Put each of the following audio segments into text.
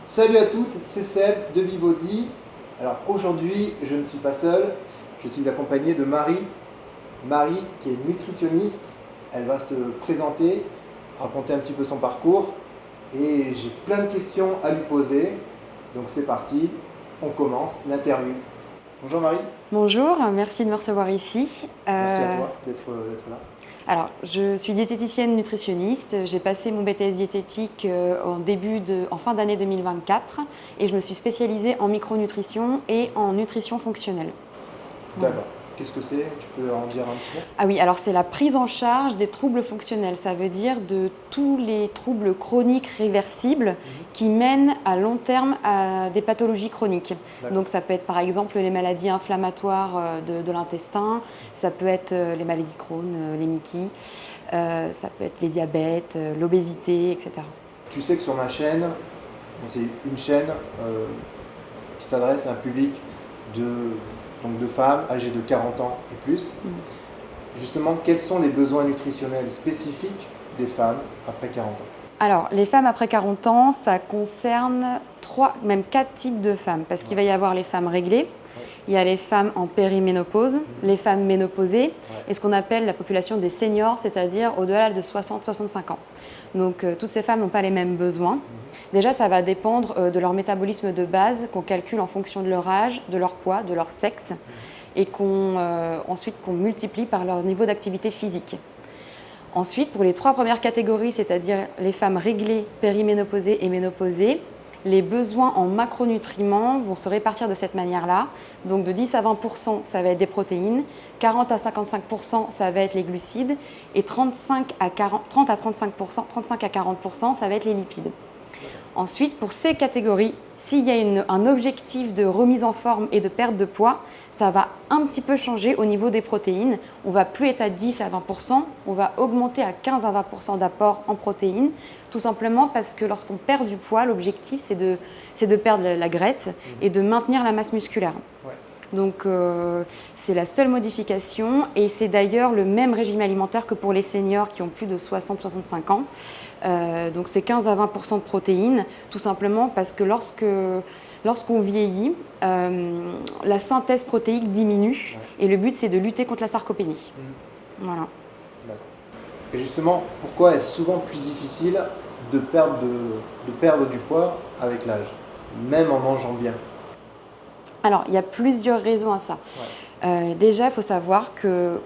Salut à toutes, c'est Seb de Bibody. Alors aujourd'hui, je ne suis pas seul, je suis accompagné de Marie. Marie qui est nutritionniste, elle va se présenter, raconter un petit peu son parcours et j'ai plein de questions à lui poser. Donc c'est parti, on commence l'interview. Bonjour Marie. Bonjour, merci de me recevoir ici. Merci à toi d'être là. Alors, je suis diététicienne nutritionniste. J'ai passé mon BTS diététique en fin d'année 2024 et je me suis spécialisée en micronutrition et en nutrition fonctionnelle. D'accord. Qu'est-ce que c'est? Tu peux en dire un petit peu? Ah oui, alors c'est la prise en charge des troubles fonctionnels. Ça veut dire de tous les troubles chroniques réversibles qui mènent à long terme à des pathologies chroniques. Donc ça peut être par exemple les maladies inflammatoires de l'intestin, ça peut être les maladies de Crohn, les MICI, ça peut être les diabètes, l'obésité, etc. Tu sais que sur ma chaîne, c'est une chaîne qui s'adresse à un public de femmes âgées de 40 ans et plus. Justement, quels sont les besoins nutritionnels spécifiques des femmes après 40 ans? Alors, les femmes après 40 ans, ça concerne 3, même 4 types de femmes. Parce qu'il va y avoir les femmes réglées, il y a les femmes en périménopause, les femmes ménopausées, et ce qu'on appelle la population des seniors, c'est-à-dire au-delà de 60-65 ans. Donc, toutes ces femmes n'ont pas les mêmes besoins. Déjà, ça va dépendre de leur métabolisme de base qu'on calcule en fonction de leur âge, de leur poids, de leur sexe, et ensuite qu'on multiplie par leur niveau d'activité physique. Ensuite, pour les 3 premières catégories, c'est-à-dire les femmes réglées, périménopausées et ménopausées, les besoins en macronutriments vont se répartir de cette manière-là. Donc de 10 à 20%, ça va être des protéines, 40 à 55%, ça va être les glucides, et 30 à 35%, 35 à 40%, ça va être les lipides. Ensuite, pour ces catégories, s'il y a un objectif de remise en forme et de perte de poids, ça va un petit peu changer au niveau des protéines. On ne va plus être à 10 à 20%, on va augmenter à 15 à 20% d'apport en protéines, tout simplement parce que lorsqu'on perd du poids, l'objectif c'est de perdre la graisse et de maintenir la masse musculaire. Donc c'est la seule modification et c'est d'ailleurs le même régime alimentaire que pour les seniors qui ont plus de 60-65 ans. Donc c'est 15 à 20% de protéines, tout simplement parce que lorsqu'on vieillit, la synthèse protéique diminue et le but c'est de lutter contre la sarcopénie. Voilà. D'accord. Et justement, pourquoi est-ce souvent plus difficile de perdre du poids avec l'âge, même en mangeant bien? Alors, il y a plusieurs raisons à ça. Déjà, il faut savoir que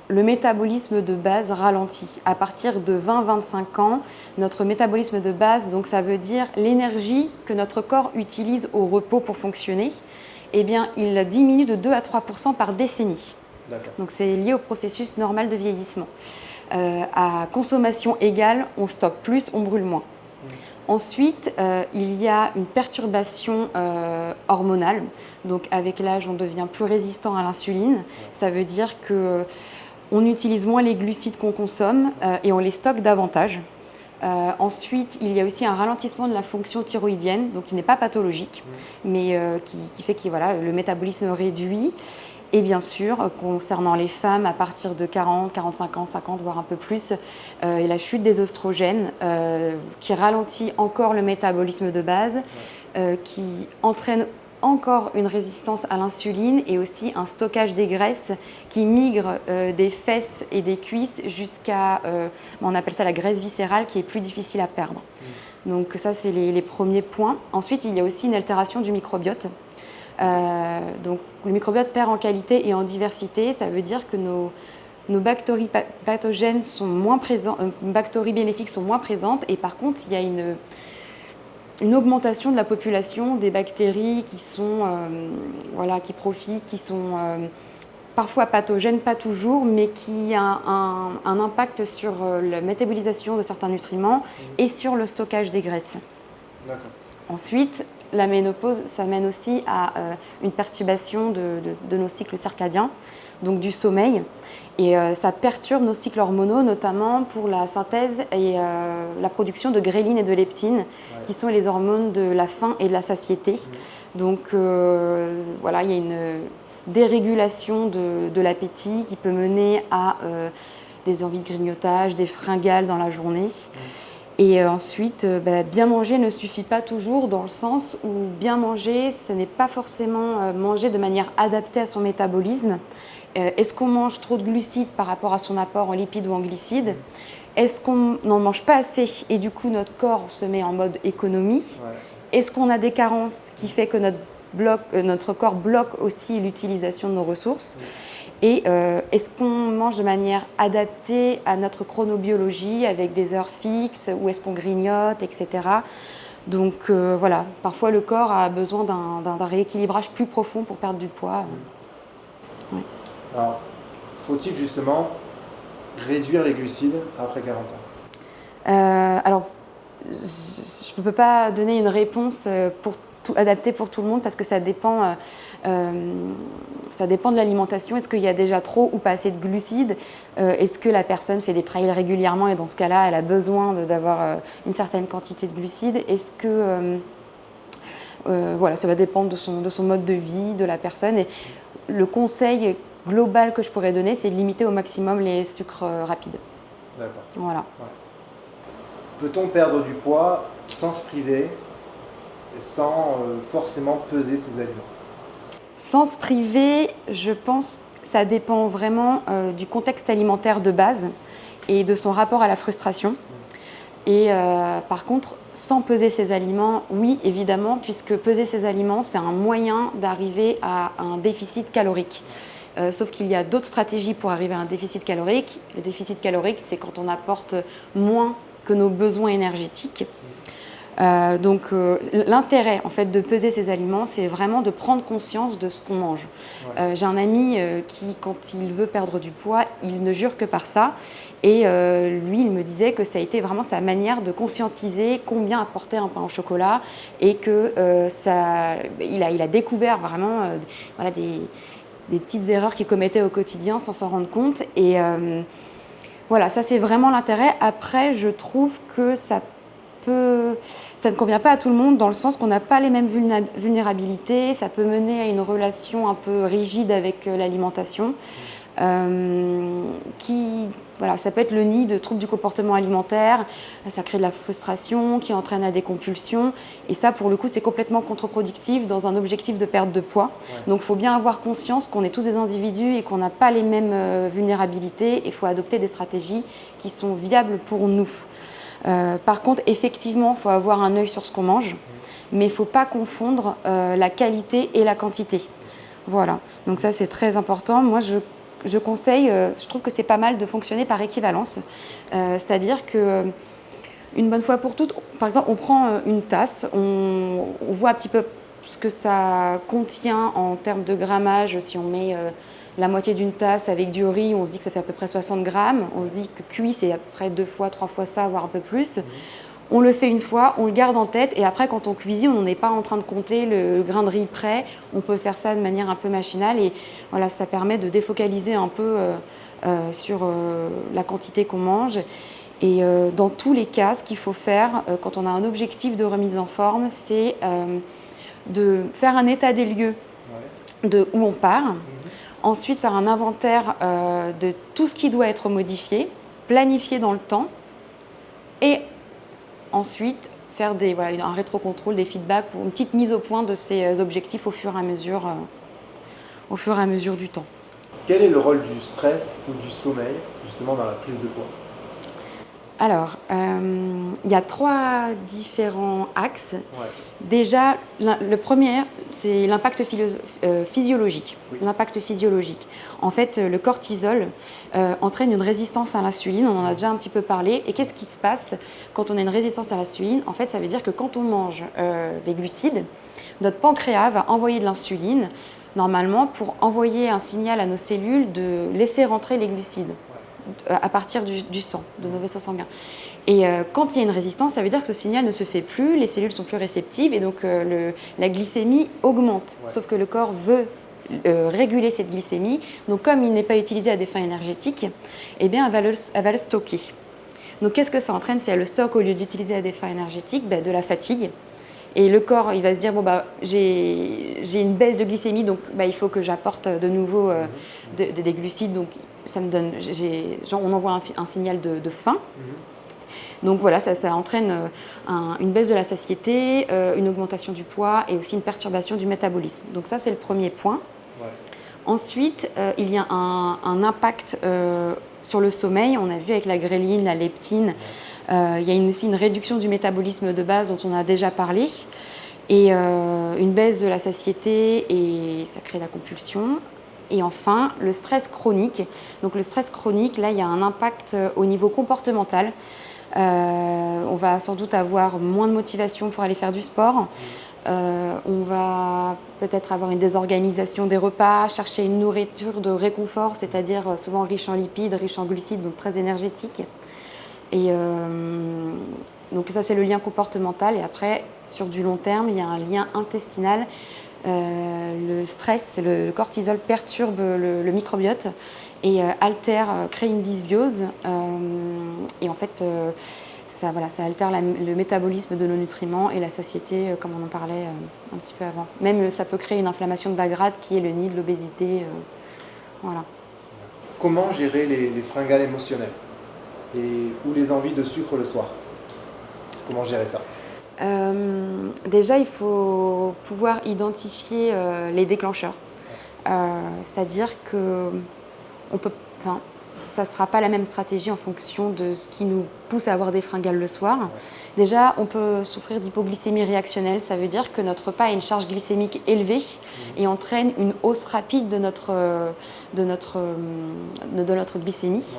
le métabolisme de base ralentit. À partir de 20-25 ans, notre métabolisme de base, donc ça veut dire l'énergie que notre corps utilise au repos pour fonctionner, eh bien, il diminue de 2 à 3% par décennie. Donc, c'est lié au processus normal de vieillissement. À consommation égale, on stocke plus, on brûle moins. Ensuite, il y a une perturbation hormonale. Donc, avec l'âge, on devient plus résistant à l'insuline. Ça veut dire qu'on utilise moins les glucides qu'on consomme et on les stocke davantage. Ensuite, il y a aussi un ralentissement de la fonction thyroïdienne, donc qui n'est pas pathologique, mais qui fait que le métabolisme réduit. Et bien sûr, concernant les femmes, à partir de 40, 45 ans, 50, voire un peu plus, et la chute des oestrogènes qui ralentit encore le métabolisme de base, qui entraîne encore une résistance à l'insuline et aussi un stockage des graisses qui migre des fesses et des cuisses jusqu'à, on appelle ça la graisse viscérale, qui est plus difficile à perdre. Donc ça, c'est les premiers points. Ensuite, il y a aussi une altération du microbiote. Donc le microbiote perd en qualité et en diversité, ça veut dire que nos bactéries pathogènes sont moins présentes, bactéries bénéfiques sont moins présentes et par contre il y a une augmentation de la population des bactéries qui sont qui profitent, qui sont parfois pathogènes, pas toujours, mais qui a un impact sur la métabolisation de certains nutriments et sur le stockage des graisses. D'accord. Ensuite, la ménopause, ça mène aussi à une perturbation de nos cycles circadiens, donc du sommeil. Et ça perturbe nos cycles hormonaux, notamment pour la synthèse et la production de gréline et de leptine, qui sont les hormones de la faim et de la satiété. Donc il y a une dérégulation de l'appétit qui peut mener à des envies de grignotage, des fringales dans la journée. Et ensuite, bien manger ne suffit pas toujours, dans le sens où bien manger, ce n'est pas forcément manger de manière adaptée à son métabolisme. Est-ce qu'on mange trop de glucides par rapport à son apport en lipides ou en glucides? Est-ce qu'on n'en mange pas assez et du coup notre corps se met en mode économie? Est-ce qu'on a des carences qui fait que notre corps bloque aussi l'utilisation de nos ressources? Et est-ce qu'on mange de manière adaptée à notre chronobiologie avec des heures fixes, ou est-ce qu'on grignote, etc. Donc voilà, parfois le corps a besoin d'un rééquilibrage plus profond pour perdre du poids. Ouais. Alors, faut-il justement réduire les glucides après 40 ans? Alors, je ne peux pas donner une réponse adaptée pour tout le monde, parce que ça dépend de l'alimentation. Est-ce qu'il y a déjà trop ou pas assez de glucides? Est-ce que la personne fait des trails régulièrement et dans ce cas-là, elle a besoin d'avoir une certaine quantité de glucides? Est-ce que... voilà, ça va dépendre de son mode de vie, de la personne. Et le conseil global que je pourrais donner, c'est de limiter au maximum les sucres rapides. D'accord. Voilà. Ouais. Peut-on perdre du poids sans se priver et sans forcément peser ses aliments? Sans se priver, je pense que ça dépend vraiment du contexte alimentaire de base et de son rapport à la frustration. Et par contre, sans peser ses aliments, oui, évidemment, puisque peser ses aliments, c'est un moyen d'arriver à un déficit calorique. Sauf qu'il y a d'autres stratégies pour arriver à un déficit calorique. Le déficit calorique, c'est quand on apporte moins que nos besoins énergétiques. Donc l'intérêt en fait de peser ses aliments, c'est vraiment de prendre conscience de ce qu'on mange. J'ai un ami qui, quand il veut perdre du poids, il ne jure que par ça. Et lui, il me disait que ça a été vraiment sa manière de conscientiser combien apportait un pain au chocolat, et que il a découvert vraiment voilà, des petites erreurs qu'il commettait au quotidien sans s'en rendre compte. Et voilà, ça c'est vraiment l'intérêt. Après, je trouve que ça ne convient pas à tout le monde, dans le sens qu'on n'a pas les mêmes vulnérabilités. Ça peut mener à une relation un peu rigide avec l'alimentation, voilà, ça peut être le nid de troubles du comportement alimentaire. Ça crée de la frustration qui entraîne à des compulsions, et ça, pour le coup, c'est complètement contre-productif dans un objectif de perte de poids. Donc il faut bien avoir conscience qu'on est tous des individus et qu'on n'a pas les mêmes vulnérabilités. Il faut adopter des stratégies qui sont viables pour nous. Par contre, effectivement, il faut avoir un œil sur ce qu'on mange, mais il ne faut pas confondre la qualité et la quantité. Voilà, donc ça c'est très important. Moi je conseille, je trouve que c'est pas mal de fonctionner par équivalence, c'est-à-dire que une bonne fois pour toutes, par exemple, on prend une tasse, on voit un petit peu ce que ça contient en termes de grammage. Si on met la moitié d'une tasse avec du riz, on se dit que ça fait à peu près 60 grammes. On se dit que cuit, c'est à peu près 2 fois, 3 fois ça, voire un peu plus. On le fait une fois, on le garde en tête, et après, quand on cuisine, on n'est pas en train de compter le grain de riz prêt. On peut faire ça de manière un peu machinale, et voilà, ça permet de défocaliser un peu sur la quantité qu'on mange. Et dans tous les cas, ce qu'il faut faire quand on a un objectif de remise en forme, c'est de faire un état des lieux de où on part. Ensuite, faire un inventaire de tout ce qui doit être modifié, planifié dans le temps, et ensuite faire un rétrocontrôle, des feedbacks, pour une petite mise au point de ces objectifs au fur et à mesure du temps. Quel est le rôle du stress ou du sommeil justement dans la prise de poids? Alors, il y a 3 différents axes. Déjà, le premier, c'est l'impact physiologique. L'impact physiologique. En fait, le cortisol entraîne une résistance à l'insuline. On en a déjà un petit peu parlé. Et qu'est-ce qui se passe quand on a une résistance à l'insuline? En fait, ça veut dire que quand on mange des glucides, notre pancréas va envoyer de l'insuline, normalement, pour envoyer un signal à nos cellules de laisser rentrer les glucides à partir du sang, de nos vaisseaux sanguins. Et quand il y a une résistance, ça veut dire que ce signal ne se fait plus, les cellules sont plus réceptives, et donc la glycémie augmente. Sauf que le corps veut réguler cette glycémie, donc comme il n'est pas utilisé à des fins énergétiques, eh bien, elle va le stocker. Donc qu'est-ce que ça entraîne si elle le stocke au lieu de l'utiliser à des fins énergétiques? De la fatigue. Et le corps, il va se dire, j'ai une baisse de glycémie, donc il faut que j'apporte de nouveau des glucides. Donc ça me donne, on envoie un signal de faim. Donc voilà, ça entraîne une baisse de la satiété, une augmentation du poids et aussi une perturbation du métabolisme. Donc ça, c'est le premier point. Ouais. Ensuite, il y a un impact sur le sommeil. On a vu avec la gréline, la leptine. Il y a aussi une réduction du métabolisme de base dont on a déjà parlé. Et une baisse de la satiété et ça crée la compulsion. Et enfin, le stress chronique. Donc le stress chronique, là, il y a un impact au niveau comportemental. On va sans doute avoir moins de motivation pour aller faire du sport. On va peut-être avoir une désorganisation des repas, chercher une nourriture de réconfort, c'est-à-dire souvent riche en lipides, riche en glucides, donc très énergétique. Et donc ça, c'est le lien comportemental. Et après, sur du long terme, il y a un lien intestinal. Le stress, le cortisol perturbe le microbiote et crée une dysbiose. Et en fait, ça altère le métabolisme de nos nutriments et la satiété, comme on en parlait un petit peu avant. Même, ça peut créer une inflammation de bas grade qui est le nid de l'obésité. Voilà. Comment gérer les fringales émotionnelles ou les envies de sucre le soir? Comment gérer ça? Déjà, il faut pouvoir identifier les déclencheurs. C'est-à-dire que ça ne sera pas la même stratégie en fonction de ce qui nous pousse à avoir des fringales le soir. Ouais. Déjà, on peut souffrir d'hypoglycémie réactionnelle. Ça veut dire que notre repas a une charge glycémique élevée et entraîne une hausse rapide de notre glycémie.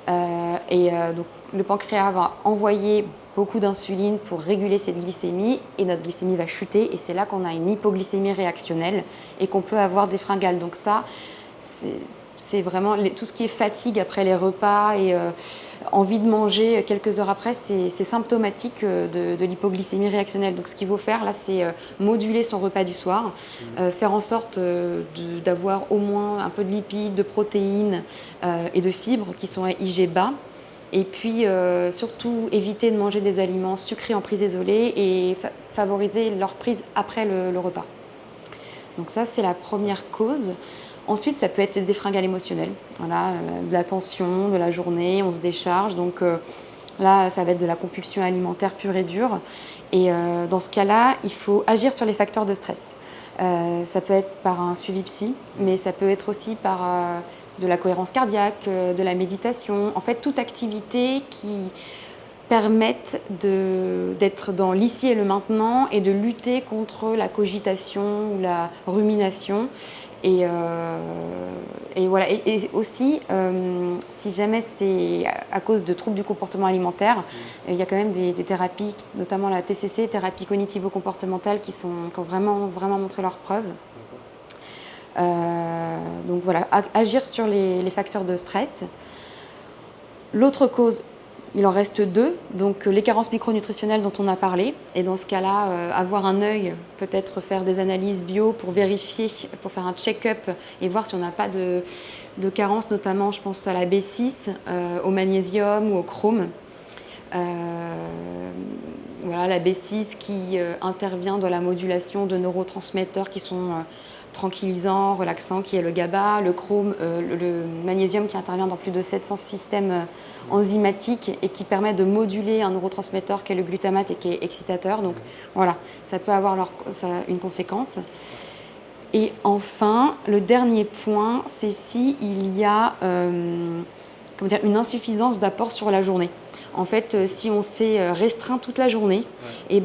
Ouais. Donc, le pancréas va envoyer beaucoup d'insuline pour réguler cette glycémie et notre glycémie va chuter et c'est là qu'on a une hypoglycémie réactionnelle et qu'on peut avoir des fringales. Donc ça, c'est vraiment tout ce qui est fatigue après les repas et envie de manger quelques heures après, c'est symptomatique de l'hypoglycémie réactionnelle. Donc ce qu'il faut faire là, c'est moduler son repas du soir, faire en sorte d'avoir au moins un peu de lipides, de protéines et de fibres qui sont à IG bas. Et puis, surtout, éviter de manger des aliments sucrés en prise isolée et favoriser leur prise après le repas. Donc ça, c'est la première cause. Ensuite, ça peut être des fringales émotionnelles. Voilà, de la tension, de la journée, on se décharge. Donc là, ça va être de la compulsion alimentaire pure et dure. Et dans ce cas-là, il faut agir sur les facteurs de stress. Ça peut être par un suivi psy, mais ça peut être aussi par de la cohérence cardiaque, de la méditation, en fait toute activité qui permette d'être dans l'ici et le maintenant et de lutter contre la cogitation ou la rumination. Et voilà. Et aussi, si jamais c'est à cause de troubles du comportement alimentaire, il y a quand même des thérapies, notamment la TCC, thérapie cognitivo-comportementale, qui ont vraiment, vraiment montré leurs preuves. Donc voilà, agir sur les facteurs de stress. L'autre cause, il en reste deux, donc les carences micronutritionnelles dont on a parlé. Et dans ce cas-là, avoir un œil, peut-être faire des analyses bio pour vérifier, pour faire un check-up et voir si on n'a pas de carences, notamment je pense à la B6, au magnésium ou au chrome. Voilà, la B6 qui intervient dans la modulation de neurotransmetteurs qui sont tranquillisants, relaxants, qui est le GABA, le chrome, le magnésium qui intervient dans plus de 700 systèmes enzymatiques et qui permet de moduler un neurotransmetteur qui est le glutamate et qui est excitateur. Donc voilà, ça peut avoir une conséquence. Et enfin, le dernier point, c'est s'il y a une insuffisance d'apport sur la journée. En fait, si on s'est restreint toute la journée, et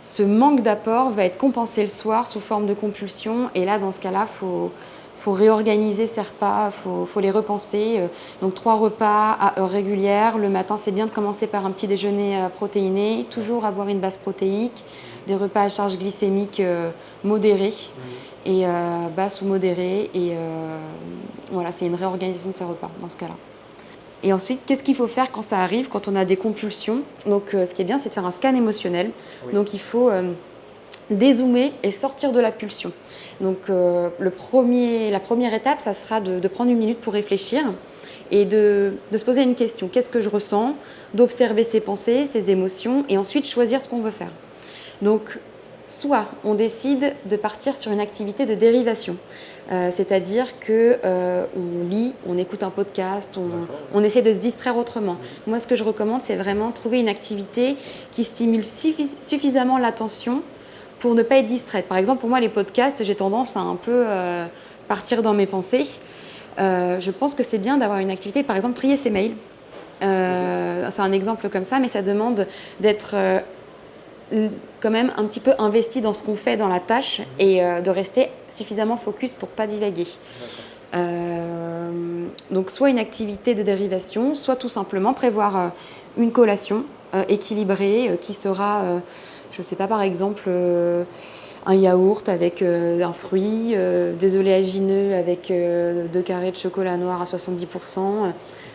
ce manque d'apport va être compensé le soir sous forme de compulsion. Et là, dans ce cas-là, faut réorganiser ces repas, faut les repenser. Donc 3 repas à heure régulière. Le matin, c'est bien de commencer par un petit déjeuner protéiné, toujours avoir une base protéique, des repas à charge glycémique modérée et basse ou modérée. Et voilà, c'est une réorganisation de ces repas dans ce cas-là. Et ensuite, qu'est-ce qu'il faut faire quand ça arrive, quand on a des compulsions? Donc, ce qui est bien, c'est de faire un scan émotionnel. Oui. Donc, il faut dézoomer et sortir de la pulsion. Donc, la première étape, ça sera de prendre une minute pour réfléchir et de se poser une question. Qu'est-ce que je ressens? D'observer ses pensées, ses émotions et ensuite choisir ce qu'on veut faire. Donc, Soit on décide de partir sur une activité de dérivation, c'est-à-dire que on lit, on écoute un podcast, on essaie de se distraire autrement. Moi, ce que je recommande, c'est vraiment trouver une activité qui stimule suffisamment l'attention pour ne pas être distraite. Par exemple, pour moi, les podcasts, j'ai tendance à un peu partir dans mes pensées. Je pense que c'est bien d'avoir une activité, par exemple, trier ses mails. C'est un exemple comme ça, mais ça demande d'être quand même un petit peu investi dans ce qu'on fait, dans la tâche, et de rester suffisamment focus pour ne pas divaguer. Donc soit une activité de dérivation, soit tout simplement prévoir une collation équilibrée qui sera, je ne sais pas, par exemple un yaourt avec un fruit, des oléagineux avec 2 carrés de chocolat noir à 70%.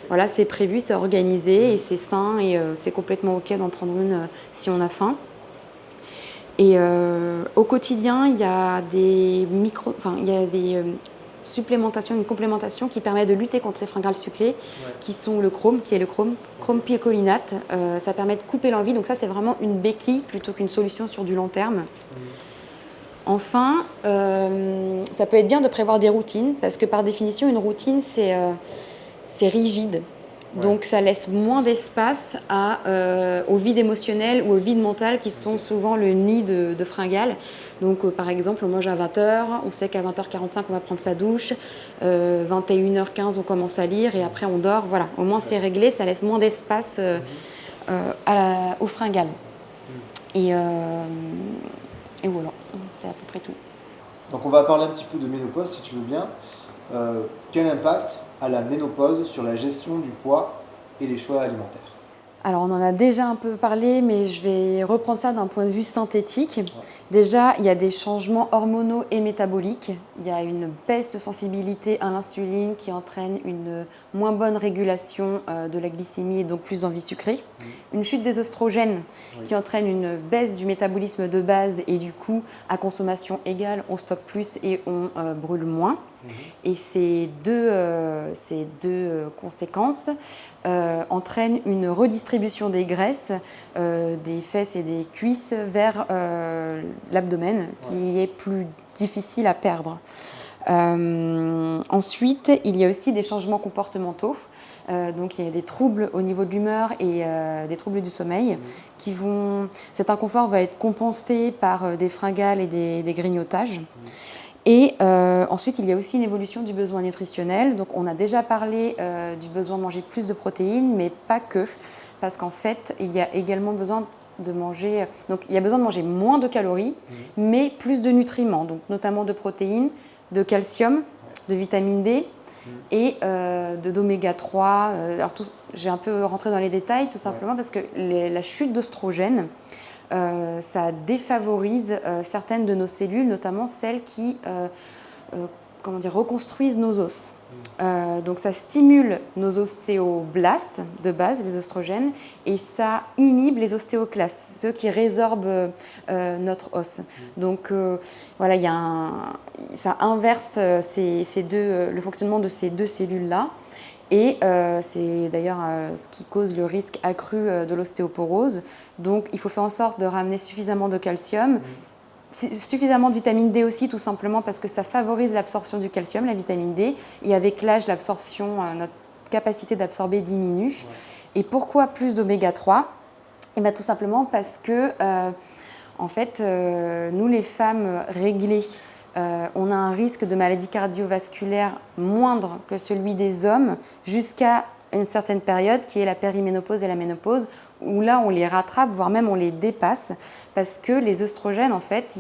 Voilà, c'est prévu, c'est organisé et c'est sain et c'est complètement OK d'en prendre une si on a faim. Et au quotidien, il y a des supplémentations, une complémentation qui permet de lutter contre ces fringales sucrées, qui sont le chrome, chrome picolinate. Ça permet de couper l'envie, donc ça c'est vraiment une béquille plutôt qu'une solution sur du long terme. Enfin, ça peut être bien de prévoir des routines, parce que par définition, une routine c'est rigide. Donc ça laisse moins d'espace au vide émotionnel ou au vide mental qui sont souvent le nid de fringales. Donc par exemple, on mange à 20h, on sait qu'à 20h45 on va prendre sa douche, 21h15 on commence à lire et après on dort. Voilà, au moins c'est réglé, ça laisse moins d'espace aux fringales. Et voilà, c'est à peu près tout. Donc on va parler un petit peu de ménopause si tu veux bien. Quel impact a la ménopause sur la gestion du poids et les choix alimentaires? Alors on en a déjà un peu parlé, mais je vais reprendre ça d'un point de vue synthétique. Déjà, il y a des changements hormonaux et métaboliques. Il y a une baisse de sensibilité à l'insuline qui entraîne une moins bonne régulation de la glycémie et donc plus d'envie sucrée. Une chute des oestrogènes qui entraîne une baisse du métabolisme de base et du coup, à consommation égale, on stocke plus et on brûle moins. Et ces deux conséquences entraînent une redistribution des graisses des fesses et des cuisses vers l'abdomen qui est plus difficile à perdre. Ensuite, il y a aussi des changements comportementaux. Donc il y a des troubles au niveau de l'humeur et des troubles du sommeil qui vont... Cet inconfort va être compensé par des fringales et des grignotages. Et ensuite, il y a aussi une évolution du besoin nutritionnel. Donc, on a déjà parlé du besoin de manger plus de protéines, mais pas que, parce qu'en fait, il y a également besoin de manger. Donc, il y a besoin de manger moins de calories, mais plus de nutriments, donc notamment de protéines, de calcium, de vitamine D et d'oméga 3. Alors, je vais un peu rentrer dans les détails, tout simplement parce que la chute d'oestrogène. Ça défavorise certaines de nos cellules, notamment celles qui reconstruisent nos os. Donc ça stimule nos ostéoblastes de base, les oestrogènes, et ça inhibe les ostéoclastes, ceux qui résorbent notre os. Donc voilà, ça inverse le fonctionnement de ces deux cellules-là. Et c'est d'ailleurs ce qui cause le risque accru de l'ostéoporose. Donc il faut faire en sorte de ramener suffisamment de calcium, suffisamment de vitamine D aussi, tout simplement parce que ça favorise l'absorption du calcium, la vitamine D. Et avec l'âge, notre capacité d'absorber diminue. Et pourquoi plus d'oméga 3 ? Et bien, tout simplement parce que, en fait, nous les femmes réglées, on a un risque de maladie cardiovasculaire moindre que celui des hommes jusqu'à une certaine période qui est la périménopause et la ménopause, où là on les rattrape, voire même on les dépasse, parce que les oestrogènes en fait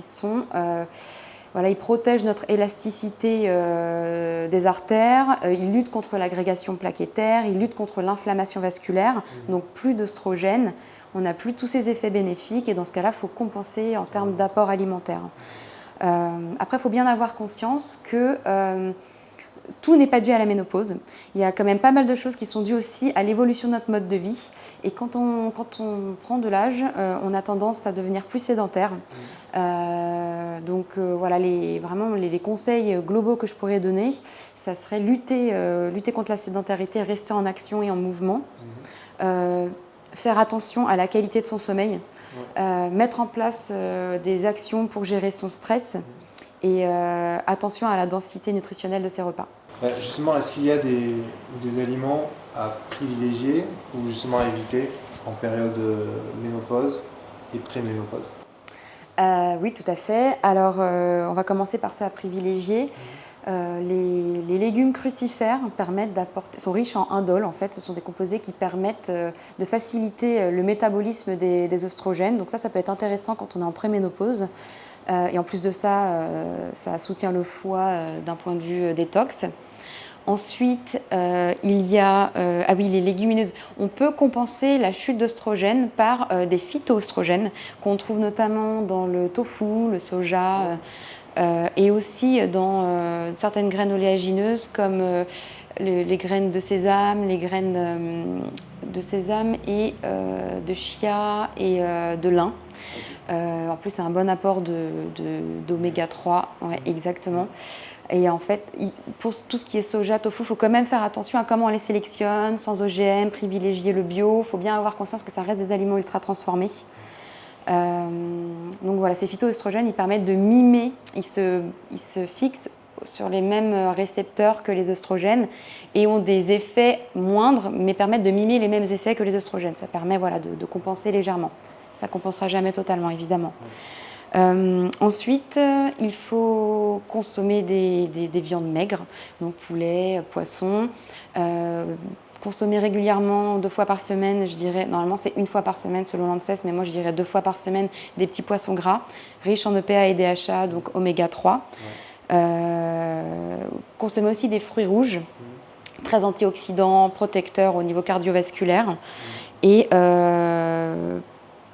ils protègent notre élasticité des artères, ils luttent contre l'agrégation plaquettaire, ils luttent contre l'inflammation vasculaire, donc plus d'oestrogènes, on n'a plus tous ces effets bénéfiques et dans ce cas-là il faut compenser en termes d'apport alimentaire. Après, il faut bien avoir conscience que tout n'est pas dû à la ménopause. Il y a quand même pas mal de choses qui sont dues aussi à l'évolution de notre mode de vie. Et quand on prend de l'âge, on a tendance à devenir plus sédentaire. Voilà, les conseils globaux que je pourrais donner, ça serait lutter contre la sédentarité, rester en action et en mouvement. faire attention à la qualité de son sommeil, mettre en place des actions pour gérer son stress et attention à la densité nutritionnelle de ses repas. Justement, est-ce qu'il y a des aliments à privilégier ou justement à éviter en période ménopause et pré-ménopause? Oui, tout à fait. Alors, on va commencer par ça à privilégier. Les légumes crucifères sont riches en indole, en fait. Ce sont des composés qui permettent de faciliter le métabolisme des oestrogènes. Donc ça peut être intéressant quand on est en préménopause. Et en plus de ça, ça soutient le foie d'un point de vue détox. Ensuite, il y a les légumineuses. On peut compenser la chute d'oestrogènes par des phytoœstrogènes qu'on trouve notamment dans le tofu, le soja, et aussi dans certaines graines oléagineuses comme les graines de sésame, les graines de sésame et de chia et de lin. En plus, c'est un bon apport d'oméga 3, ouais, exactement. Et en fait, pour tout ce qui est soja, tofu, il faut quand même faire attention à comment on les sélectionne, sans OGM, privilégier le bio. Il faut bien avoir conscience que ça reste des aliments ultra transformés. Donc voilà, ces phytoœstrogènes, ils permettent de mimer, ils se fixent sur les mêmes récepteurs que les œstrogènes et ont des effets moindres, mais permettent de mimer les mêmes effets que les œstrogènes. Ça permet de compenser légèrement. Ça ne compensera jamais totalement, évidemment. Ensuite, il faut consommer des viandes maigres, donc poulet, poisson. Consommer régulièrement 2 fois par semaine, je dirais, normalement c'est 1 fois par semaine selon l'ANSES, mais moi je dirais 2 fois par semaine, des petits poissons gras, riches en EPA et DHA, donc oméga 3. Consommer aussi des fruits rouges, très antioxydants, protecteurs au niveau cardiovasculaire. Et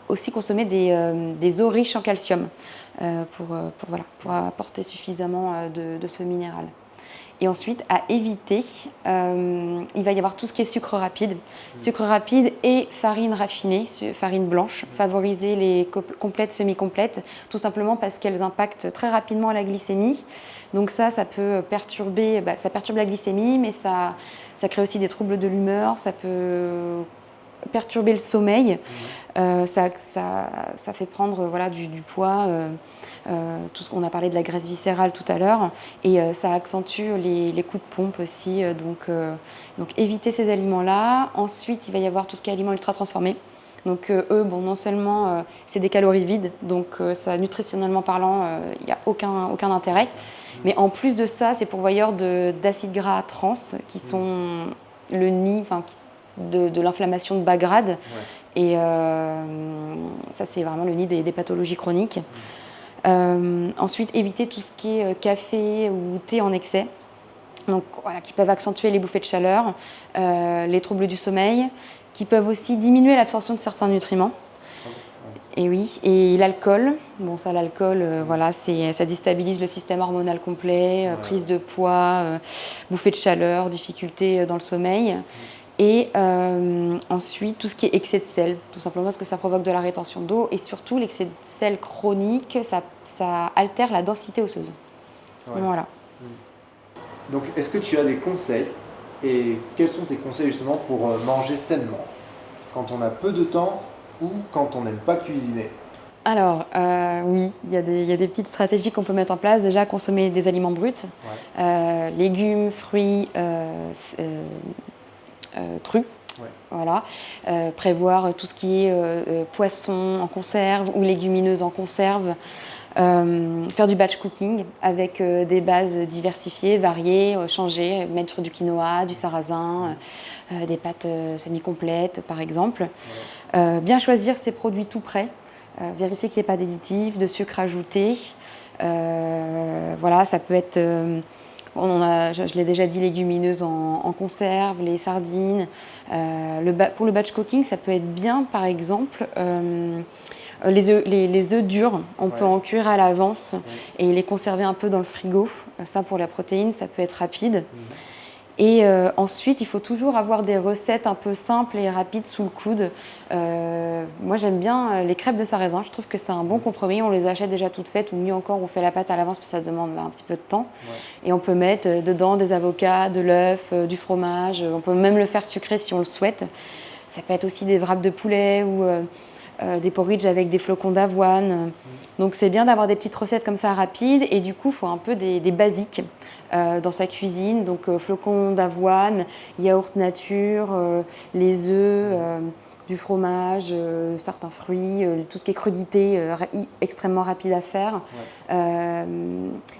aussi consommer des eaux riches en calcium pour apporter suffisamment de ce minéral. Et ensuite, à éviter, il va y avoir tout ce qui est sucre rapide. Sucre rapide et farine raffinée, farine blanche. Favoriser les complètes, semi-complètes, tout simplement parce qu'elles impactent très rapidement la glycémie. Donc ça peut perturber, ça perturbe la glycémie, mais ça crée aussi des troubles de l'humeur, ça peut perturber le sommeil, ça fait prendre du poids, tout ce qu'on a parlé de la graisse viscérale tout à l'heure, et ça accentue les coups de pompe aussi, donc éviter ces aliments-là. Ensuite, il va y avoir tout ce qui est aliments ultra transformés. Donc non seulement c'est des calories vides, donc ça, nutritionnellement parlant, il n'y a aucun intérêt, mais en plus de ça, c'est pourvoyeur d'acides gras trans qui sont le nid, de l'inflammation de bas grade. Et ça, c'est vraiment le nid des pathologies chroniques. Ensuite, éviter tout ce qui est café ou thé en excès, donc, qui peuvent accentuer les bouffées de chaleur, les troubles du sommeil, qui peuvent aussi diminuer l'absorption de certains nutriments. Et oui, et l'alcool, l'alcool, ça déstabilise le système hormonal complet, prise de poids, bouffées de chaleur, difficultés dans le sommeil. Et ensuite, tout ce qui est excès de sel, tout simplement parce que ça provoque de la rétention d'eau. Et surtout, l'excès de sel chronique, ça altère la densité osseuse. Voilà. Donc, est-ce que tu as des conseils? Et quels sont tes conseils justement pour manger sainement quand on a peu de temps ou quand on n'aime pas cuisiner? Alors, oui, il y a des petites stratégies qu'on peut mettre en place. Déjà, consommer des aliments bruts, légumes, fruits, crus. Voilà. Prévoir tout ce qui est poisson en conserve ou légumineuses en conserve. Faire du batch cooking avec des bases diversifiées, variées, changer, mettre du quinoa, du sarrasin, des pâtes semi-complètes par exemple. Bien choisir ses produits tout prêts, vérifier qu'il n'y ait pas d'additifs, de sucre ajouté. Ça peut être, je l'ai déjà dit, légumineuses en conserve, les sardines. Pour le batch cooking, ça peut être bien par exemple les œufs durs, on peut en cuire à l'avance et les conserver un peu dans le frigo. Ça, pour la protéine, ça peut être rapide. Et ensuite, il faut toujours avoir des recettes un peu simples et rapides sous le coude. Moi, j'aime bien les crêpes de sarrasin. Je trouve que c'est un bon compromis. On les achète déjà toutes faites, ou mieux encore, on fait la pâte à l'avance, parce que ça demande un petit peu de temps. Et on peut mettre dedans des avocats, de l'œuf, du fromage. On peut même le faire sucré si on le souhaite. Ça peut être aussi des wraps de poulet ou des porridge avec des flocons d'avoine. Donc c'est bien d'avoir des petites recettes comme ça rapides et du coup il faut un peu des basiques dans sa cuisine. Donc flocons d'avoine, yaourt nature, les œufs, du fromage, certains fruits, tout ce qui est crudité, extrêmement rapide à faire. Ouais.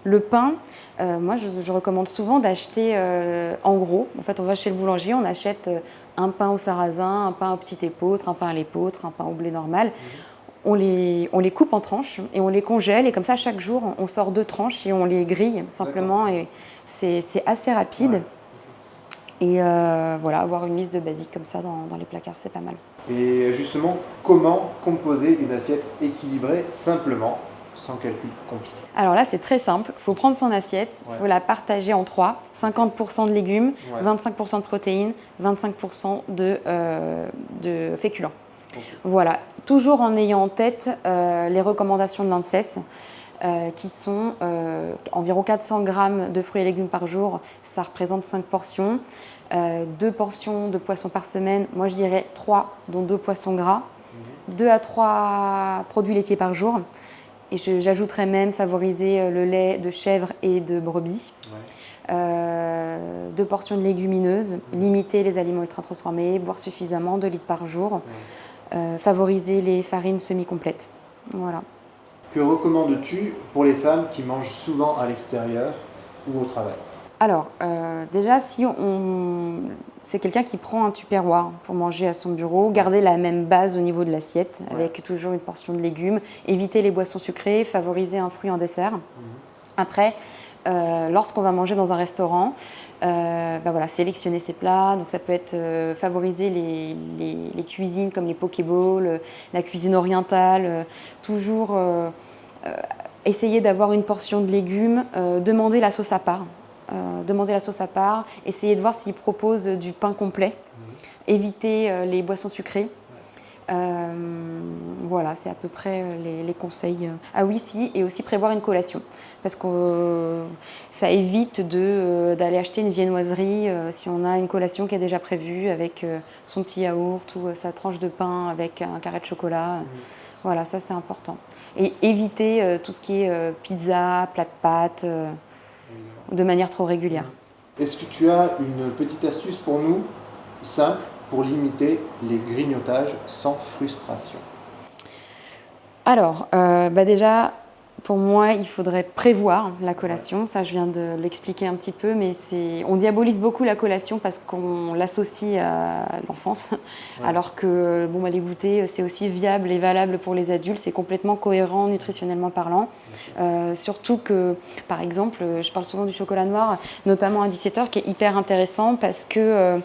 Le pain, moi je recommande souvent d'acheter en gros. En fait on va chez le boulanger, on achète un pain au sarrasin, un pain au petit épeautre, un pain à l'épeautre, un pain au blé normal. On les coupe en tranches et on les congèle et comme ça chaque jour on sort 2 tranches et on les grille simplement. Et c'est assez rapide. Ouais. Et voilà, avoir une liste de basiques comme ça dans les placards, c'est pas mal. Et justement, comment composer une assiette équilibrée simplement, sans calcul compliqué? Alors là, c'est très simple. Il faut prendre son assiette, il faut la partager en 3. 50% de légumes, 25% de protéines, 25% de féculents. Okay. Voilà, toujours en ayant en tête les recommandations de l'ANSES. Qui sont environ 400 grammes de fruits et légumes par jour, ça représente 5 portions. 2 portions de poissons par semaine, moi je dirais 3, dont 2 poissons gras. 2 à 3 produits laitiers par jour. Et j'ajouterais même favoriser le lait de chèvre et de brebis. 2 portions de légumineuses, limiter les aliments ultra transformés, boire suffisamment, 2 litres par jour. Favoriser les farines semi-complètes. Voilà. Que recommandes-tu pour les femmes qui mangent souvent à l'extérieur ou au travail? Alors, déjà, si c'est quelqu'un qui prend un tupperware pour manger à son bureau, garder la même base au niveau de l'assiette, avec toujours une portion de légumes, éviter les boissons sucrées, favoriser un fruit en dessert. Après, lorsqu'on va manger dans un restaurant, voilà, sélectionner ses plats. Donc ça peut être favoriser les cuisines comme les pokéballs, la cuisine orientale, toujours essayer d'avoir une portion de légumes, demander la sauce à part. Essayer de voir s'ils proposent du pain complet, éviter les boissons sucrées. Voilà, c'est à peu près les conseils. Ah oui, si, et aussi prévoir une collation, parce que ça évite d'aller acheter une viennoiserie si on a une collation qui est déjà prévue avec son petit yaourt ou sa tranche de pain avec un carré de chocolat. Voilà, ça c'est important. Et éviter tout ce qui est pizza, plat de pâtes, de manière trop régulière. Est-ce que tu as une petite astuce pour nous, simple, pour limiter les grignotages sans frustration? Alors, déjà, pour moi, il faudrait prévoir la collation. Ça, je viens de l'expliquer un petit peu, mais on diabolise beaucoup la collation parce qu'on l'associe à l'enfance, alors que les goûters, c'est aussi viable et valable pour les adultes. C'est complètement cohérent nutritionnellement parlant. Surtout que, par exemple, je parle souvent du chocolat noir, notamment à 17h, qui est hyper intéressant parce que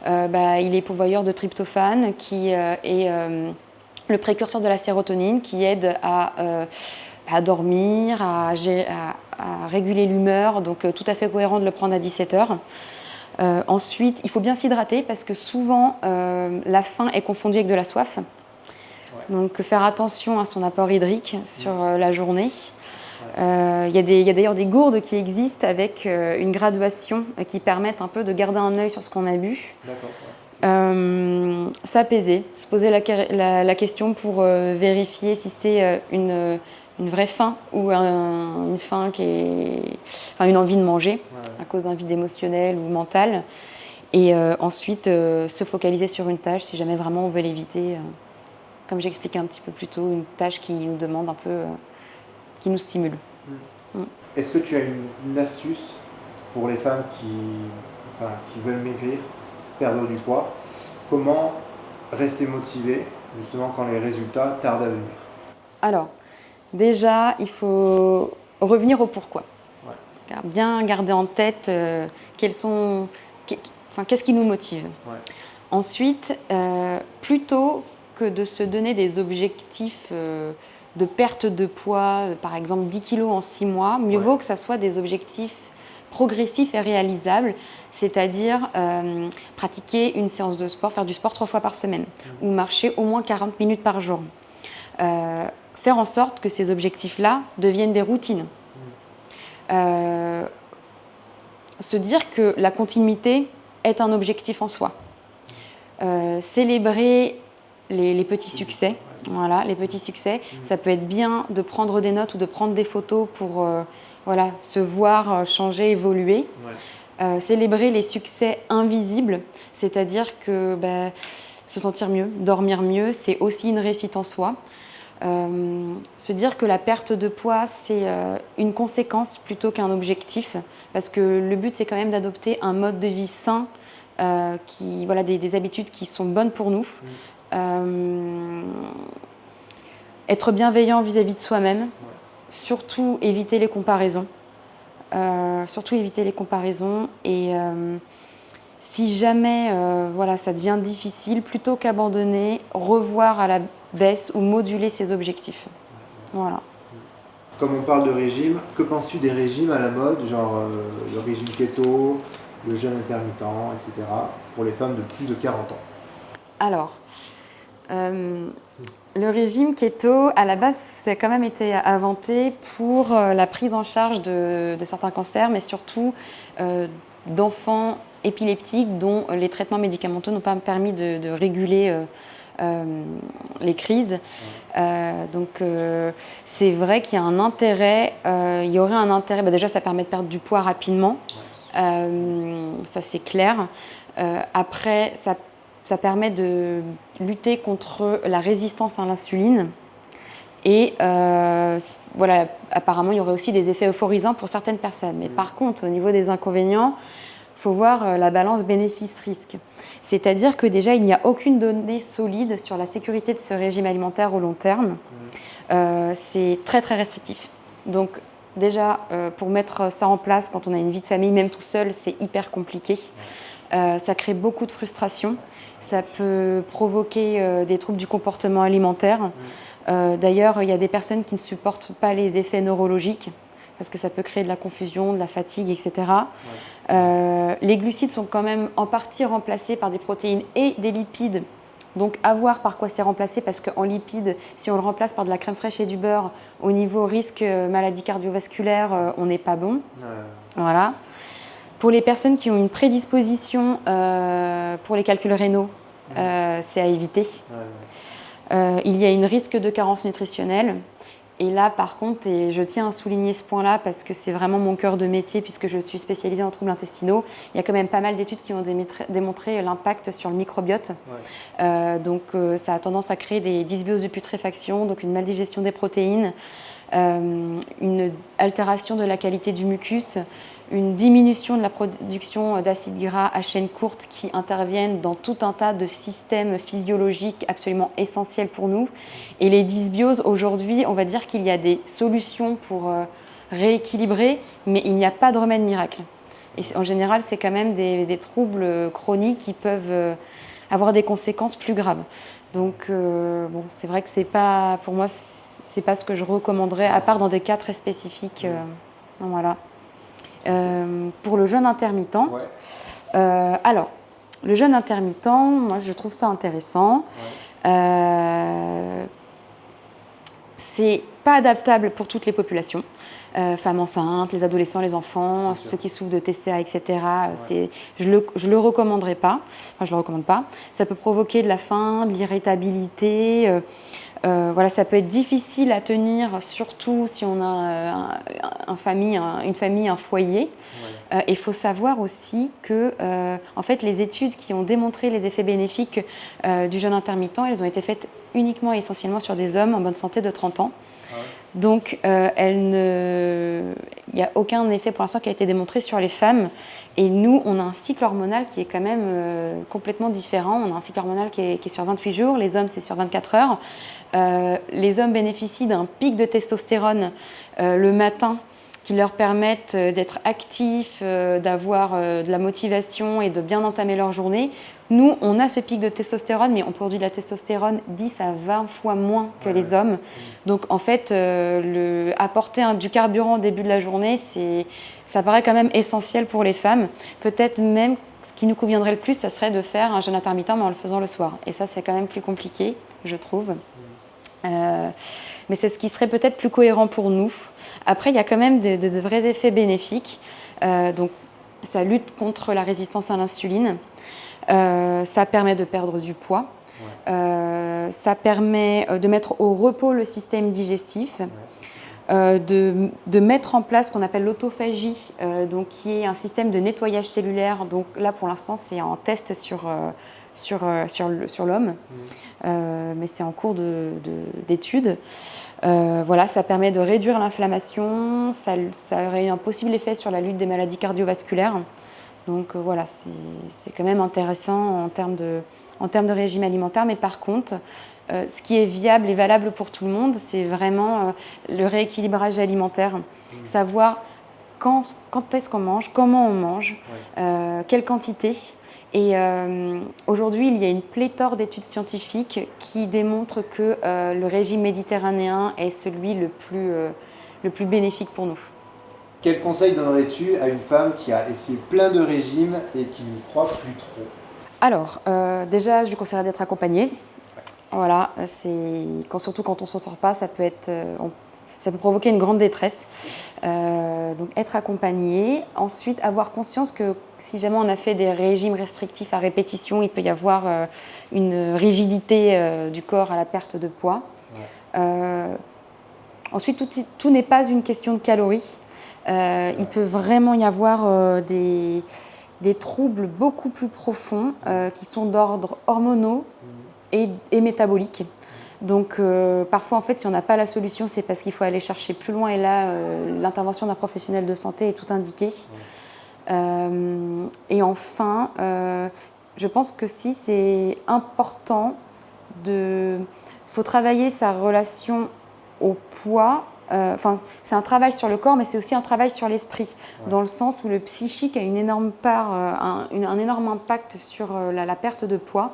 il est pourvoyeur de tryptophane, qui est le précurseur de la sérotonine, qui aide à dormir, à réguler l'humeur, donc tout à fait cohérent de le prendre à 17h. Ensuite, il faut bien s'hydrater parce que souvent la faim est confondue avec de la soif. Donc faire attention à son apport hydrique sur la journée. Il y a d'ailleurs des gourdes qui existent avec une graduation qui permettent un peu de garder un œil sur ce qu'on a bu. S'apaiser, se poser la question pour vérifier si c'est une vraie faim ou une faim une envie de manger à cause d'un vide émotionnel ou mental. Et ensuite se focaliser sur une tâche si jamais vraiment on veut l'éviter. Comme j'expliquais un petit peu plus tôt, une tâche qui nous demande un peu, qui nous stimule. Est-ce que tu as une astuce pour les femmes qui veulent maigrir, perdre du poids? Comment rester motivée justement quand les résultats tardent à venir? Alors, déjà, il faut revenir au pourquoi. Bien garder en tête qu'est-ce qui nous motive. Ensuite, plutôt que de se donner des objectifs de perte de poids, par exemple 10 kilos en 6 mois, mieux vaut que ça soit des objectifs progressifs et réalisables, c'est-à-dire pratiquer une séance de sport, faire du sport 3 fois par semaine, ou marcher au moins 40 minutes par jour. Faire en sorte que ces objectifs-là deviennent des routines. Se dire que la continuité est un objectif en soi. célébrer les petits succès. Voilà, les petits succès. Ça peut être bien de prendre des notes ou de prendre des photos pour voilà, se voir changer, évoluer. Célébrer les succès invisibles, c'est-à-dire que se sentir mieux, dormir mieux, c'est aussi une réussite en soi. Se dire que la perte de poids, c'est une conséquence plutôt qu'un objectif, parce que le but, c'est quand même d'adopter un mode de vie sain, voilà, des habitudes qui sont bonnes pour nous. Être bienveillant vis-à-vis de soi-même, surtout éviter les comparaisons. Et si jamais voilà, ça devient difficile, plutôt qu'abandonner, revoir à la baisse ou moduler ses objectifs. Voilà. Comme on parle de régime, que penses-tu des régimes à la mode, genre le régime keto, le jeûne intermittent, etc., pour les femmes de plus de 40 ans? Alors, le régime keto, à la base, ça a quand même été inventé pour la prise en charge de certains cancers, mais surtout d'enfants épileptiques dont les traitements médicamenteux n'ont pas permis de réguler les crises. Donc, c'est vrai qu'il y a un intérêt. Il y aurait un intérêt. Déjà, ça permet de perdre du poids rapidement. Ça, c'est clair. Après, ça permet de lutter contre la résistance à l'insuline. Et voilà, apparemment, il y aurait aussi des effets euphorisants pour certaines personnes. Mais par contre, au niveau des inconvénients, il faut voir la balance bénéfice-risque. C'est-à-dire que déjà, il n'y a aucune donnée solide sur la sécurité de ce régime alimentaire au long terme. C'est très, très restrictif. Donc, déjà, pour mettre ça en place, quand on a une vie de famille, même tout seul, c'est hyper compliqué. Ça crée beaucoup de frustration. Ça peut provoquer des troubles du comportement alimentaire. D'ailleurs, il y a des personnes qui ne supportent pas les effets neurologiques parce que ça peut créer de la confusion, de la fatigue, etc. Les glucides sont quand même en partie remplacés par des protéines et des lipides. Donc, à voir par quoi c'est remplacé, parce qu'en lipides, si on le remplace par de la crème fraîche et du beurre, au niveau risque maladie cardiovasculaire, on n'est pas bon. Voilà. Pour les personnes qui ont une prédisposition pour les calculs rénaux, c'est à éviter. Il y a un risque de carence nutritionnelle. Et là, par contre, et je tiens à souligner ce point-là parce que c'est vraiment mon cœur de métier puisque je suis spécialisée en troubles intestinaux, il y a quand même pas mal d'études qui ont démontré l'impact sur le microbiote. Donc, ça a tendance à créer des dysbioses de putréfaction, donc une maldigestion des protéines, une altération de la qualité du mucus, une diminution de la production d'acides gras à chaîne courte qui interviennent dans tout un tas de systèmes physiologiques absolument essentiels pour nous. Et les dysbioses, aujourd'hui, on va dire qu'il y a des solutions pour rééquilibrer, mais il n'y a pas de remède miracle. Et en général, c'est quand même des troubles chroniques qui peuvent avoir des conséquences plus graves. Donc, bon, c'est vrai que c'est pas, pour moi, c'est pas ce que je recommanderais, à part dans des cas très spécifiques. Voilà. Pour le jeûne intermittent, alors, le jeûne intermittent, moi, je trouve ça intéressant. C'est pas adaptable pour toutes les populations. Femmes enceintes, les adolescents, les enfants, ceux qui souffrent de TCA, etc. Je le recommanderais pas. Enfin, je le recommande pas. Ça peut provoquer de la faim, de l'irritabilité. Voilà, ça peut être difficile à tenir, surtout si on a une famille, un foyer. Il faut savoir aussi que en fait, les études qui ont démontré les effets bénéfiques du jeûne intermittent, elles ont été faites uniquement et essentiellement sur des hommes en bonne santé de 30 ans. Donc, il n'y a aucun effet pour l'instant qui a été démontré sur les femmes. Et nous, on a un cycle hormonal qui est quand même complètement différent. On a un cycle hormonal qui est sur 28 jours, les hommes, c'est sur 24 heures. Les hommes bénéficient d'un pic de testostérone le matin qui leur permettent d'être actifs, d'avoir de la motivation et de bien entamer leur journée. Nous, on a ce pic de testostérone, mais on produit de la testostérone 10 à 20 fois moins que les hommes. Donc, en fait, apporter du carburant au début de la journée, ça paraît quand même essentiel pour les femmes. Peut-être même, ce qui nous conviendrait le plus, ça serait de faire un jeûne intermittent, mais en le faisant le soir. Et ça, c'est quand même plus compliqué, je trouve. Mais c'est ce qui serait peut-être plus cohérent pour nous. Après, il y a quand même de vrais effets bénéfiques. Donc, ça lutte contre la résistance à l'insuline. Ça permet de perdre du poids. Ça permet de mettre au repos le système digestif. De mettre en place ce qu'on appelle l'autophagie, donc qui est un système de nettoyage cellulaire. Donc là, pour l'instant, c'est en test sur l'homme, mais c'est en cours d'étude. Voilà, ça permet de réduire l'inflammation, ça aurait un possible effet sur la lutte des maladies cardiovasculaires. Donc voilà, c'est quand même intéressant en termes de régime alimentaire, mais par contre, ce qui est viable et valable pour tout le monde, c'est vraiment le rééquilibrage alimentaire. Savoir quand est-ce qu'on mange, comment on mange, quelle quantité. Et aujourd'hui, il y a une pléthore d'études scientifiques qui démontrent que le régime méditerranéen est celui le plus bénéfique pour nous. Quel conseil donnerais-tu à une femme qui a essayé plein de régimes et qui n'y croit plus trop? Alors, déjà, je lui conseillerais d'être accompagnée. Voilà, surtout quand on ne s'en sort pas, ça peut provoquer une grande détresse. Donc être accompagné. Ensuite, avoir conscience que si jamais on a fait des régimes restrictifs à répétition, il peut y avoir une rigidité du corps à la perte de poids. Ensuite, tout n'est pas une question de calories. Il peut vraiment y avoir des troubles beaucoup plus profonds qui sont d'ordre hormonaux et métabolique. Donc parfois, en fait, si on n'a pas la solution, c'est parce qu'il faut aller chercher plus loin. Et là, l'intervention d'un professionnel de santé est tout indiquée. Et enfin, je pense que si c'est important, il faut travailler sa relation au poids. C'est un travail sur le corps, mais c'est aussi un travail sur l'esprit, dans le sens où le psychique a une énorme part, un énorme impact sur la perte de poids.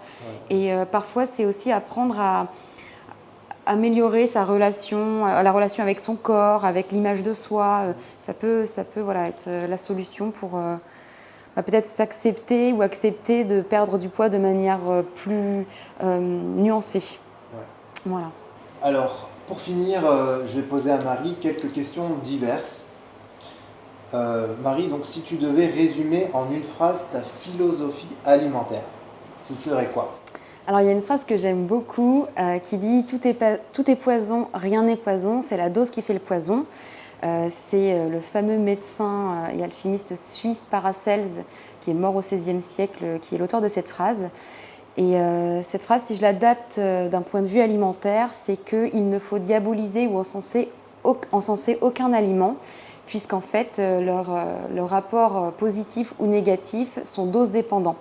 Et parfois, c'est aussi apprendre à améliorer la relation avec son corps, avec l'image de soi. Ça peut voilà, être la solution pour peut-être s'accepter ou accepter de perdre du poids de manière plus nuancée. Voilà. Alors, pour finir, je vais poser à Marie quelques questions diverses. Marie, donc si tu devais résumer en une phrase ta philosophie alimentaire, ce serait quoi? Alors il y a une phrase que j'aime beaucoup qui dit tout est poison, rien n'est poison, c'est la dose qui fait le poison. C'est le fameux médecin et alchimiste suisse Paracelse, qui est mort au XVIe siècle, qui est l'auteur de cette phrase. Et cette phrase, si je l'adapte d'un point de vue alimentaire, c'est qu'il ne faut diaboliser ou encenser aucun aliment, puisqu'en fait, leur rapport positif ou négatif sont dose dépendants.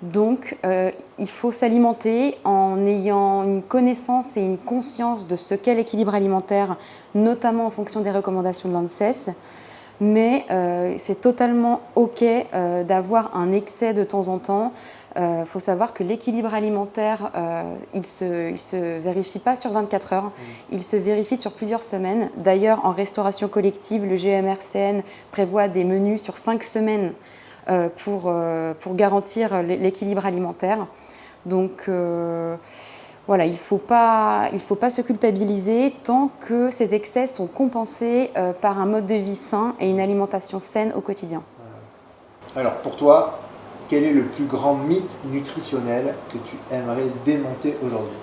Donc, il faut s'alimenter en ayant une connaissance et une conscience de ce qu'est l'équilibre alimentaire, notamment en fonction des recommandations de l'ANSES. Mais c'est totalement OK d'avoir un excès de temps en temps. Il faut savoir que l'équilibre alimentaire, il ne se vérifie pas sur 24 heures, il se vérifie sur plusieurs semaines. D'ailleurs, en restauration collective, le GMRCN prévoit des menus sur 5 semaines pour garantir l'équilibre alimentaire. Donc voilà, il ne faut pas se culpabiliser tant que ces excès sont compensés par un mode de vie sain et une alimentation saine au quotidien. Alors pour toi, quel est le plus grand mythe nutritionnel que tu aimerais démonter aujourd'hui?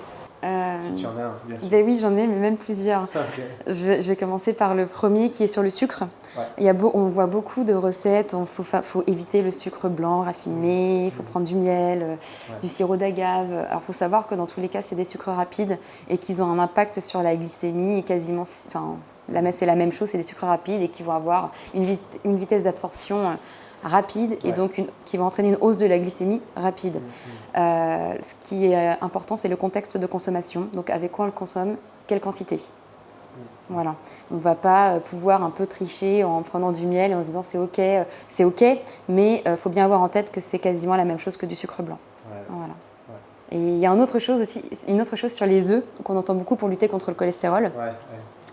Si tu en as un, bien sûr. Ben oui, j'en ai, mais même plusieurs. Okay. Je vais commencer par le premier qui est sur le sucre. On voit beaucoup de recettes, il faut éviter le sucre blanc raffiné, il faut prendre du miel, du sirop d'agave. Alors il faut savoir que dans tous les cas, c'est des sucres rapides et qu'ils ont un impact sur la glycémie et quasiment, c'est la même chose, c'est des sucres rapides et qui vont avoir une vitesse d'absorption rapide et donc qui va entraîner une hausse de la glycémie rapide. Ce qui est important, c'est le contexte de consommation. Donc avec quoi on le consomme, quelle quantité. Voilà. On ne va pas pouvoir un peu tricher en prenant du miel et en se disant c'est ok, mais il faut bien avoir en tête que c'est quasiment la même chose que du sucre blanc. Voilà. Et il y a une autre chose sur les œufs qu'on entend beaucoup pour lutter contre le cholestérol.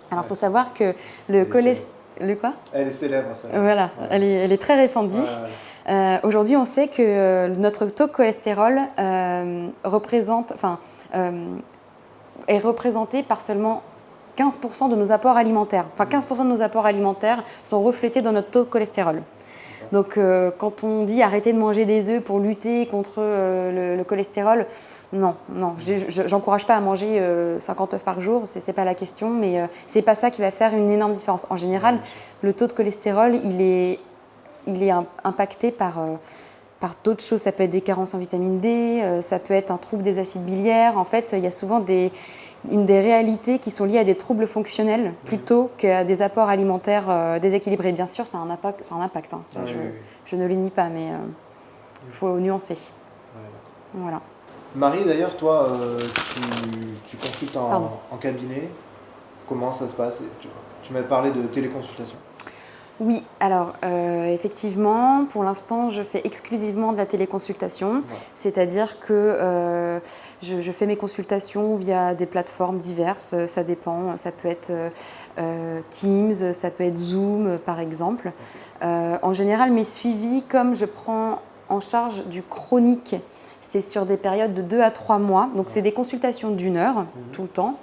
Alors il faut savoir que le cholestérol... Le quoi? Elle est célèbre, ça. Voilà, elle est très répandue. Aujourd'hui, on sait que notre taux de cholestérol est représenté par seulement 15% de nos apports alimentaires. Enfin, 15% de nos apports alimentaires sont reflétés dans notre taux de cholestérol. Donc quand on dit arrêter de manger des œufs pour lutter contre le cholestérol, non, j'encourage pas à manger 50 œufs par jour, c'est pas la question, mais c'est pas ça qui va faire une énorme différence. En général, le taux de cholestérol, il est impacté par d'autres choses. Ça peut être des carences en vitamine D, ça peut être un trouble des acides biliaires. En fait, il y a souvent des réalités qui sont liées à des troubles fonctionnels plutôt qu'à des apports alimentaires déséquilibrés. Bien sûr, ça a un impact, hein. Ça, je ne le nie pas, mais il faut nuancer. Voilà. Marie, d'ailleurs, toi, tu consultes en cabinet. Comment ça se passe? Tu m'as parlé de téléconsultation. Oui, alors effectivement, pour l'instant, je fais exclusivement de la téléconsultation, c'est-à-dire que je fais mes consultations via des plateformes diverses, ça dépend, ça peut être Teams, ça peut être Zoom par exemple. En général, mes suivis, comme je prends en charge du chronique, c'est sur des périodes de 2 à 3 mois, donc c'est des consultations d'1 heure tout le temps.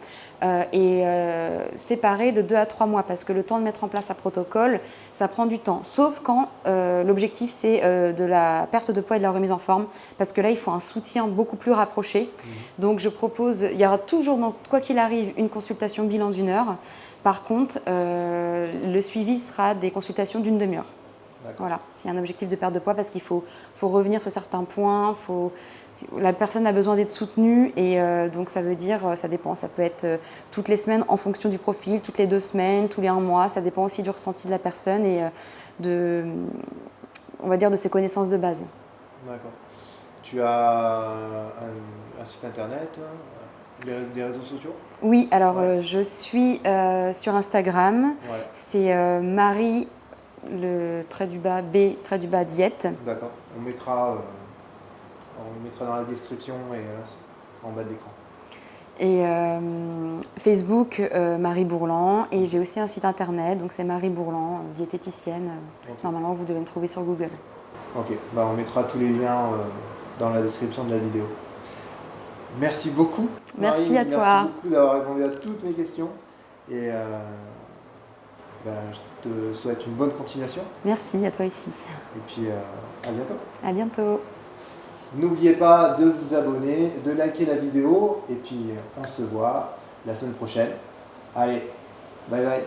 Séparé de 2 à 3 mois parce que le temps de mettre en place un protocole, ça prend du temps. Sauf quand l'objectif c'est de la perte de poids et de la remise en forme parce que là il faut un soutien beaucoup plus rapproché. Donc je propose, il y aura toujours, quoi qu'il arrive, une consultation bilan d'1 heure. Par contre, le suivi sera des consultations d'1 demi-heure. Voilà, s'il y a un objectif de perte de poids parce qu'il faut revenir sur certains points, la personne a besoin d'être soutenue et donc ça veut dire, ça dépend, ça peut être toutes les semaines en fonction du profil, toutes les 2 semaines, tous les 1 mois, ça dépend aussi du ressenti de la personne et on va dire de ses connaissances de base. D'accord. Tu as un site internet, des réseaux sociaux? Oui, alors je suis sur Instagram, c'est Marie, le _B_ diète. D'accord, on mettra dans la description et en bas de l'écran. Et Facebook, Marie Bourlan. Et j'ai aussi un site internet, donc c'est Marie Bourlan, diététicienne. Normalement, vous devez me trouver sur Google. Ok, on mettra tous les liens dans la description de la vidéo. Merci beaucoup. Merci Marie, à toi. Merci beaucoup d'avoir répondu à toutes mes questions. Et je te souhaite une bonne continuation. Merci, à toi aussi. Et puis, à bientôt. À bientôt. N'oubliez pas de vous abonner, de liker la vidéo et puis on se voit la semaine prochaine. Allez, bye bye.